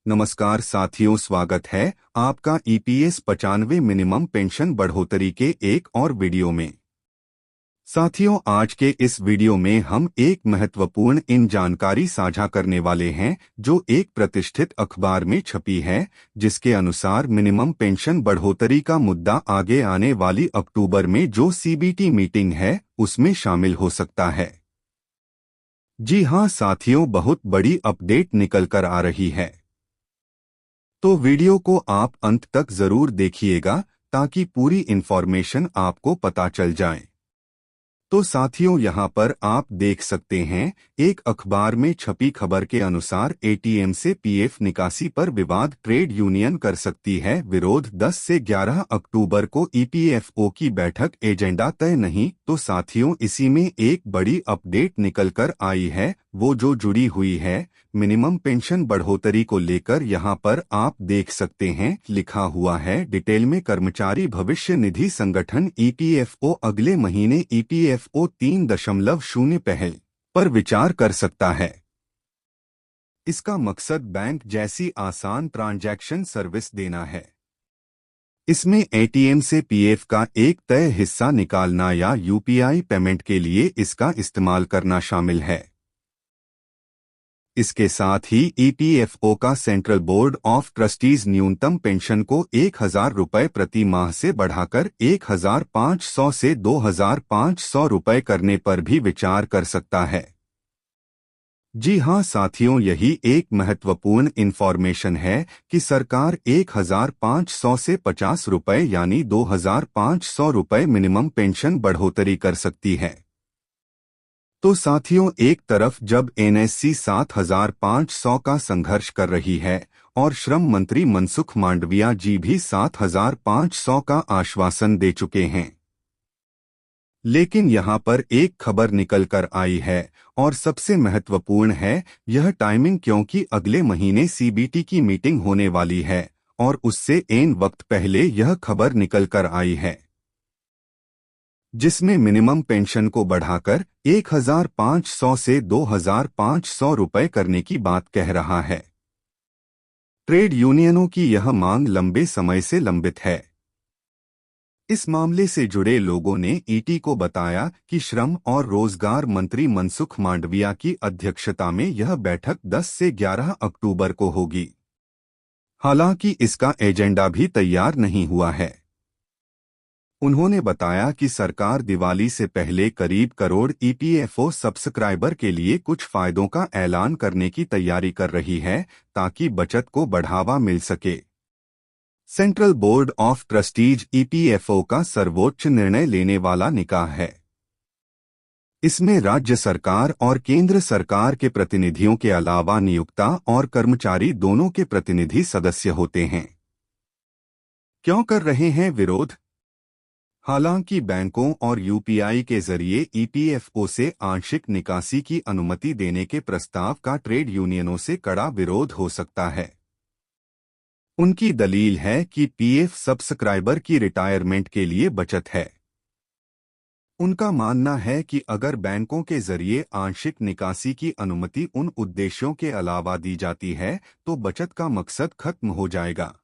नमस्कार साथियों, स्वागत है आपका ईपीएस 95 मिनिमम पेंशन बढ़ोतरी के एक और वीडियो में। साथियों, आज के इस वीडियो में हम एक महत्वपूर्ण जानकारी साझा करने वाले हैं जो एक प्रतिष्ठित अखबार में छपी है, जिसके अनुसार मिनिमम पेंशन बढ़ोतरी का मुद्दा आगे आने वाली अक्टूबर में जो सीबीटी मीटिंग है उसमें शामिल हो सकता है। जी हां साथियों, बहुत बड़ी अपडेट निकल कर आ रही है, तो वीडियो को आप अंत तक जरूर देखिएगा ताकि पूरी इन्फॉर्मेशन आपको पता चल जाए। तो साथियों, यहाँ पर आप देख सकते हैं, एक अखबार में छपी खबर के अनुसार एटीएम से पीएफ निकासी पर विवाद, ट्रेड यूनियन कर सकती है विरोध। 10 से 11 अक्टूबर को ईपीएफओ की बैठक, एजेंडा तय नहीं। तो साथियों, इसी में एक बड़ी अपडेट निकल कर आई है, वो जो जुड़ी हुई है मिनिमम पेंशन बढ़ोतरी को लेकर। यहाँ पर आप देख सकते हैं, लिखा हुआ है डिटेल में, कर्मचारी भविष्य निधि संगठन ईपीएफओ अगले महीने ईपीएफओ 3.0 पहल पर विचार कर सकता है। इसका मकसद बैंक जैसी आसान ट्रांजैक्शन सर्विस देना है। इसमें एटीएम से पीएफ का एक तय हिस्सा निकालना या यूपीआई पेमेंट के लिए इसका इस्तेमाल करना शामिल है। इसके साथ ही ईपीएफओ का सेंट्रल बोर्ड ऑफ ट्रस्टीज न्यूनतम पेंशन को 1,000 रुपये प्रति माह से बढ़ाकर 1,500 से 2,500 रुपये करने पर भी विचार कर सकता है। जी हां साथियों, यही एक महत्वपूर्ण इन्फॉर्मेशन है कि सरकार 1,500 से 50 रुपये यानी 2,500 रुपये मिनिमम पेंशन बढ़ोतरी कर सकती है। तो साथियों, एक तरफ जब एनएससी 7,500 का संघर्ष कर रही है और श्रम मंत्री मनसुख मांडविया जी भी 7,500 का आश्वासन दे चुके हैं, लेकिन यहां पर एक खबर निकल कर आई है और सबसे महत्वपूर्ण है यह टाइमिंग, क्योंकि अगले महीने सीबीटी की मीटिंग होने वाली है और उससे एन वक्त पहले यह खबर निकल कर आई है, जिसमें मिनिमम पेंशन को बढ़ाकर 1,500 से 2,500 रुपये करने की बात कह रहा है। ट्रेड यूनियनों की यह मांग लंबे समय से लंबित है। इस मामले से जुड़े लोगों ने ईटी को बताया कि श्रम और रोजगार मंत्री मनसुख मांडविया की अध्यक्षता में यह बैठक 10 से 11 अक्टूबर को होगी। हालांकि इसका एजेंडा भी तैयार नहीं हुआ है। उन्होंने बताया कि सरकार दिवाली से पहले करीब करोड़ ईपीएफओ सब्सक्राइबर के लिए कुछ फायदों का ऐलान करने की तैयारी कर रही है ताकि बचत को बढ़ावा मिल सके। Central board of trustees EPFO का सर्वोच्च निर्णय लेने वाला निकाय है। इसमें राज्य सरकार और केंद्र सरकार के प्रतिनिधियों के अलावा नियोक्ता और कर्मचारी दोनों के प्रतिनिधि सदस्य होते हैं। क्यों कर रहे हैं विरोध? हालांकि बैंकों और यूपीआई के जरिए ईपीएफओ से आंशिक निकासी की अनुमति देने के प्रस्ताव का ट्रेड यूनियनों से कड़ा विरोध हो सकता है। उनकी दलील है कि पीएफ सब्सक्राइबर की रिटायरमेंट के लिए बचत है। उनका मानना है कि अगर बैंकों के जरिए आंशिक निकासी की अनुमति उन उद्देश्यों के अलावा दी जाती है तो बचत का मकसद खत्म हो जाएगा।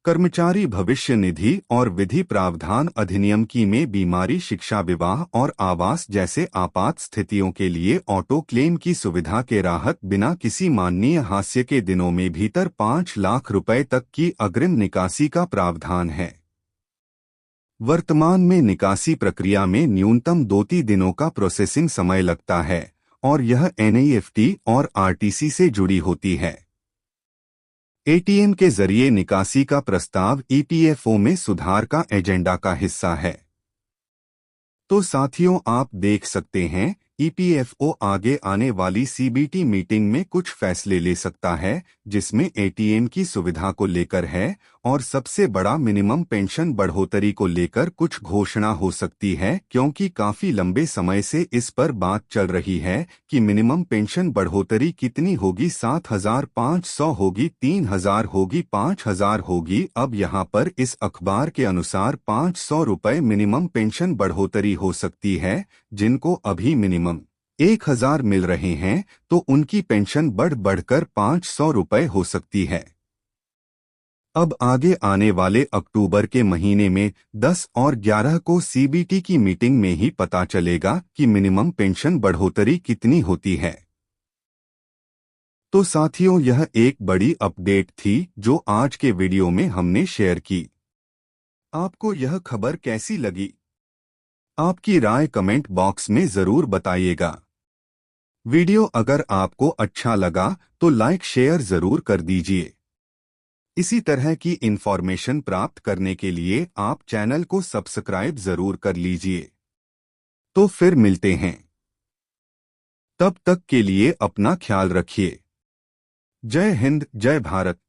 कर्मचारी भविष्य निधि और विधि प्रावधान अधिनियम की में बीमारी, शिक्षा, विवाह और आवास जैसे आपात स्थितियों के लिए ऑटो क्लेम की सुविधा के राहत बिना किसी माननीय हास्य के दिनों में भीतर 5 लाख रुपए तक की अग्रिम निकासी का प्रावधान है। वर्तमान में निकासी प्रक्रिया में न्यूनतम 2-3 दिनों का प्रोसेसिंग समय लगता है और यह एनईएफटी और आरटीसी से जुड़ी होती है। एटीएम के जरिए निकासी का प्रस्ताव ईपीएफओ में सुधार का एजेंडा का हिस्सा है। तो साथियों, आप देख सकते हैं, ईपीएफओ आगे आने वाली सीबीटी मीटिंग में कुछ फैसले ले सकता है, जिसमें एटीएम की सुविधा को लेकर है और सबसे बड़ा मिनिमम पेंशन बढ़ोतरी को लेकर कुछ घोषणा हो सकती है, क्योंकि काफी लंबे समय से इस पर बात चल रही है कि मिनिमम पेंशन बढ़ोतरी कितनी होगी। 7,500 होगी, 3,000 होगी, 5,000 होगी। अब यहाँ पर इस अखबार के अनुसार 500 रुपये मिनिमम पेंशन बढ़ोतरी हो सकती है, जिनको अभी मिनिमम 1000 मिल रहे हैं तो उनकी पेंशन बढ़कर 500 रुपए हो सकती है। अब आगे आने वाले अक्टूबर के महीने में 10 और 11 को सीबीटी की मीटिंग में ही पता चलेगा कि मिनिमम पेंशन बढ़ोतरी कितनी होती है। तो साथियों, यह एक बड़ी अपडेट थी जो आज के वीडियो में हमने शेयर की। आपको यह खबर कैसी लगी? आपकी राय कमेंट बॉक्स में जरूर बताइएगा। वीडियो अगर आपको अच्छा लगा तो लाइक शेयर जरूर कर दीजिए। इसी तरह की इंफॉर्मेशन प्राप्त करने के लिए आप चैनल को सब्सक्राइब जरूर कर लीजिए। तो फिर मिलते हैं। तब तक के लिए अपना ख्याल रखिए। जय हिंद, जय भारत।